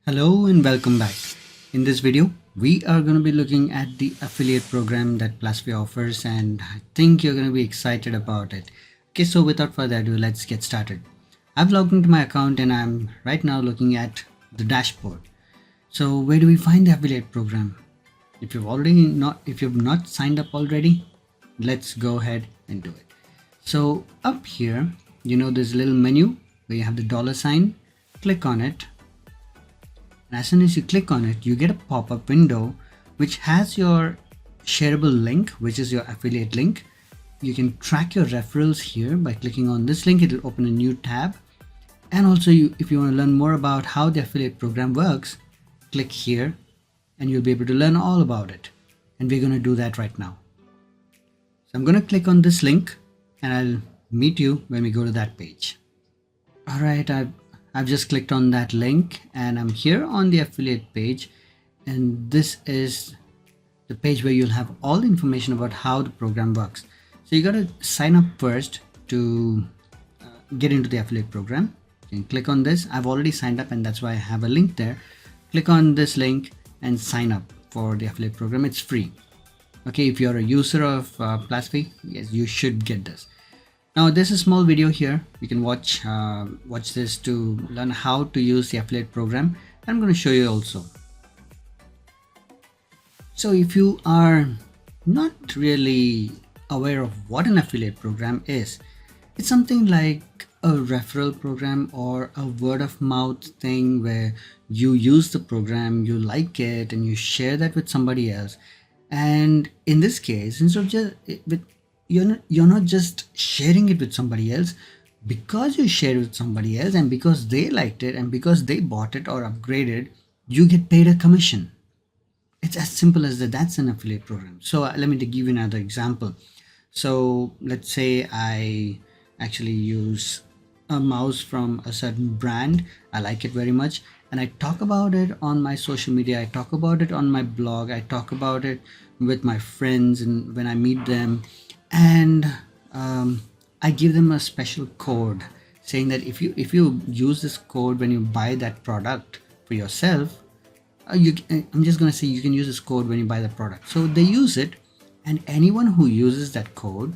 Hello and welcome back. In this video, we are going to be looking at the affiliate program that Plasfy offers, and I think you're going to be excited about it. Okay, so without further ado, let's get started. I've logged into my account and I'm right now looking at the dashboard. So where do we find the affiliate program? If you've not signed up already, let's go ahead and do it. So up here, there's a little menu where you have the dollar sign. Click on it. And as soon as you click on it, you get a pop-up window which has your shareable link, which is your affiliate link. You can track your referrals here by clicking on this link. It'll open a new tab. And also, if you want to learn more about how the affiliate program works, click here and you'll be able to learn all about it. And we're going to do that right now. So I'm going to click on this link and I'll meet you when we go to that page. All right, I've just clicked on that link and I'm here on the affiliate page, and this is the page where you'll have all the information about how the program works. So you got to sign up first to get into the affiliate program. You can click on this. I've already signed up and that's why I have a link there. Click on this link and sign up for the affiliate program. It's free. Okay, if you're a user of Plasfy, yes, you should get this. Now there's a small video here. You can watch this to learn how to use the affiliate program. I'm going to show you also. So if you are not really aware of what an affiliate program is, it's something like a referral program or a word of mouth thing where you use the program, you like it, and you share that with somebody else. And in this case, instead of just you're not just sharing it with somebody else, because you share it with somebody else and because they liked it and because they bought it or upgraded, you get paid a commission. It's as simple as that. That's an affiliate program. So let me give you another example. So let's say I actually use a mouse from a certain brand. I like it very much and I talk about it on my social media. I talk about it on my blog. I talk about it with my friends and when I meet them. And I give them a special code saying that if you use this code when you buy that product for yourself, I'm just going to say you can use this code when you buy the product. So they use it, and anyone who uses that code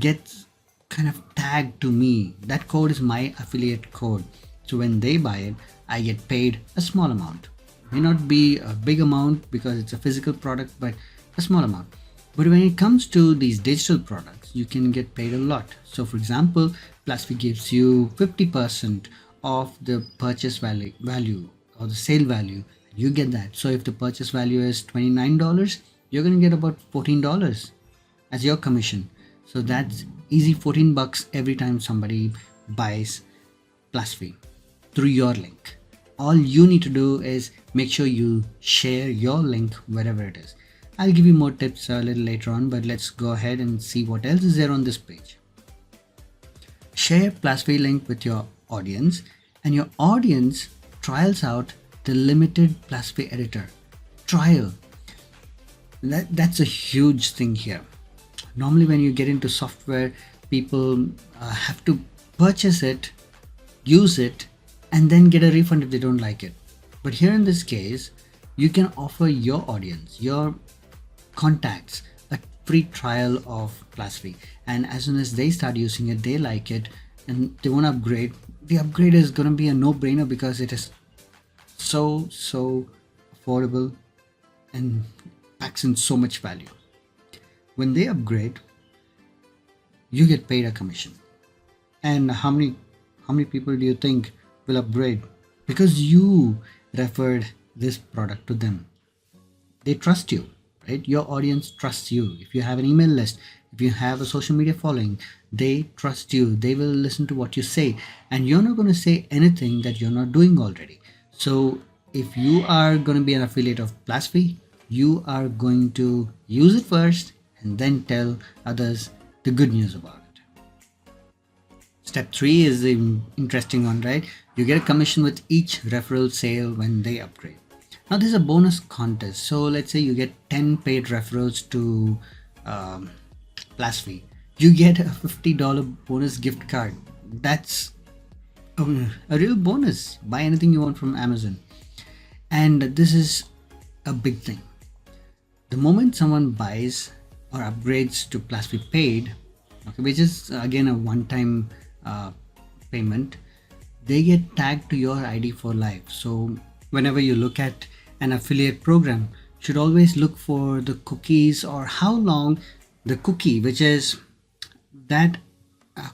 gets kind of tagged to me. That code is my affiliate code. So when they buy it, I get paid a small amount. It may not be a big amount because it's a physical product, but a small amount. But when it comes to these digital products, you can get paid a lot. So for example, Plasfy gives you 50% of the purchase value or the sale value. You get that. So if the purchase value is $29, you're going to get about $14 as your commission. So that's easy, 14 bucks every time somebody buys Plasfy through your link. All you need to do is make sure you share your link wherever it is. I'll give you more tips a little later on, but let's go ahead and see what else is there on this page. Share Plasfy link with your audience, and your audience trials out the limited Plasfy editor. Trial. That's a huge thing here. Normally when you get into software, people have to purchase it, use it, and then get a refund if they don't like it. But here in this case, you can offer your audience, your contacts, a free trial of Plasfy, and as soon as they start using it, they like it and they want to upgrade. The upgrade is going to be a no-brainer because it is so affordable and packs in so much value. When they upgrade, you get paid a commission. And how many people do you think will upgrade? Because you referred this product to them. They trust you. Right? Your audience trusts you. If you have an email list, if you have a social media following, they trust you. They will listen to what you say, and you're not going to say anything that you're not doing already. So if you are going to be an affiliate of Plasfy, you are going to use it first and then tell others the good news about it. Step 3 is the interesting one, right? You get a commission with each referral sale when they upgrade. Now there's a bonus contest. So let's say you get 10 paid referrals to Plasfy. You get a $50 bonus gift card. That's a real bonus. Buy anything you want from Amazon. And this is a big thing. The moment someone buys or upgrades to Plasfy Paid, okay, which is again a one-time uh, payment, they get tagged to your ID for life. So whenever you look at an affiliate program, you should always look for the cookies or how long the cookie, which is that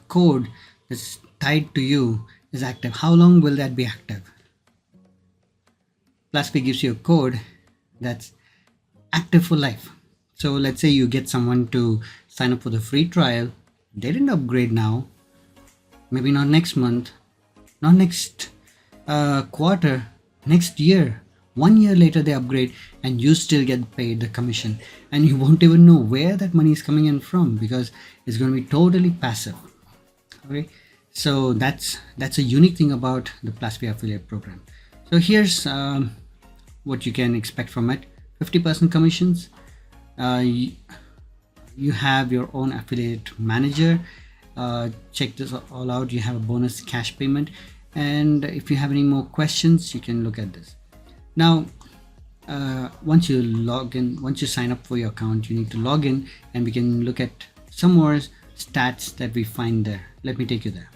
code that's tied to you, is active. How long will that be active? Plasfy gives you a code that's active for life. So let's say you get someone to sign up for the free trial. They didn't upgrade now, maybe not next month, not next quarter, next year. 1 year later they upgrade and you still get paid the commission, and you won't even know where that money is coming in from because it's going to be totally passive. Okay, so that's a unique thing about the Plasfy affiliate program. So here's what you can expect from it: 50% commissions. You have your own affiliate manager. Check this all out. You have a bonus cash payment, and if you have any more questions, you can look at this. Now, once you log in, once you sign up for your account, you need to log in, and we can look at some more stats that we find there. Let me take you there.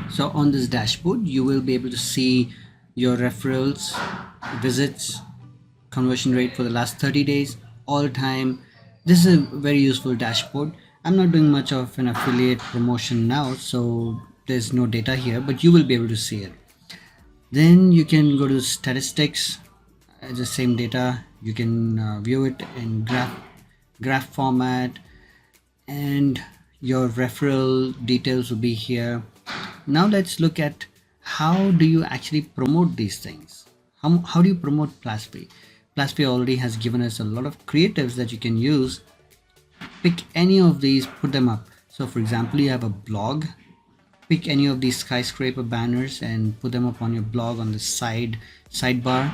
So on this dashboard, you will be able to see your referrals, visits, conversion rate for the last 30 days, all time. This is a very useful dashboard. I'm not doing much of an affiliate promotion now, so there's no data here, but you will be able to see it. Then you can go to statistics. It's the same data. You can view it in graph format, and your referral details will be here. Now let's look at how do you actually promote these things. How do you promote Plasfy? Plasfy already has given us a lot of creatives that you can use. Pick any of these, put them up. So for example, you have a blog. Pick any of these skyscraper banners and put them up on your blog on the sidebar.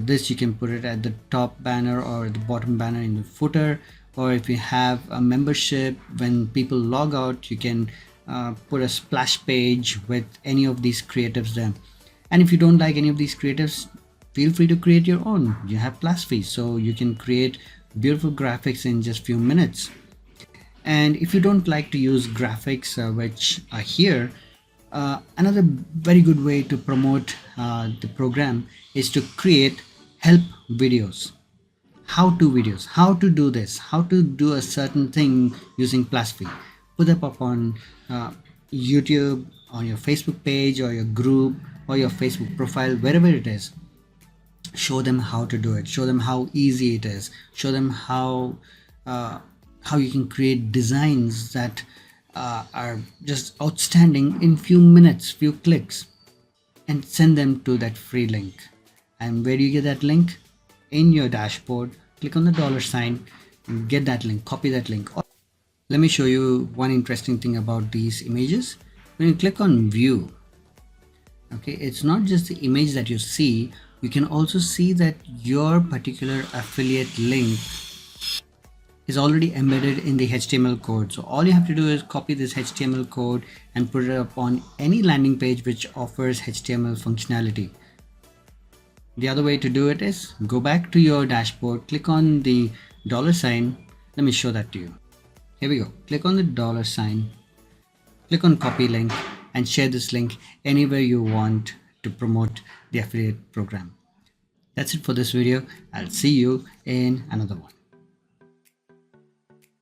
This you can put it at the top banner or the bottom banner in the footer, or if you have a membership, when people log out, you can put a splash page with any of these creatives there. And if you don't like any of these creatives, feel free to create your own. You have Plasfy, so you can create beautiful graphics in just few minutes. And if you don't like to use graphics, which are here, another very good way to promote the program is to create help videos, how-to videos, how to do this, how to do a certain thing using Plasfy. Put them up on YouTube, on your Facebook page or your group or your Facebook profile, wherever it is. Show them how to do it, show them how easy it is, show them how you can create designs that are just outstanding in few minutes, few clicks, and send them to that free link. And where do you get that link? In your dashboard, click on the $sign and get that link, copy that link. Let me show you one interesting thing about these images. When you click on view, okay, it's not just the image that you see, you can also see that your particular affiliate link is already embedded in the HTML code. So all you have to do is copy this HTML code and put it up on any landing page which offers HTML functionality. The other way to do it is go back to your dashboard, click on the $sign. Let me show that to you. Here we go. Click on the $sign, click on copy link, and share this link anywhere you want to promote the affiliate program. That's it for this video. I'll see you in another one.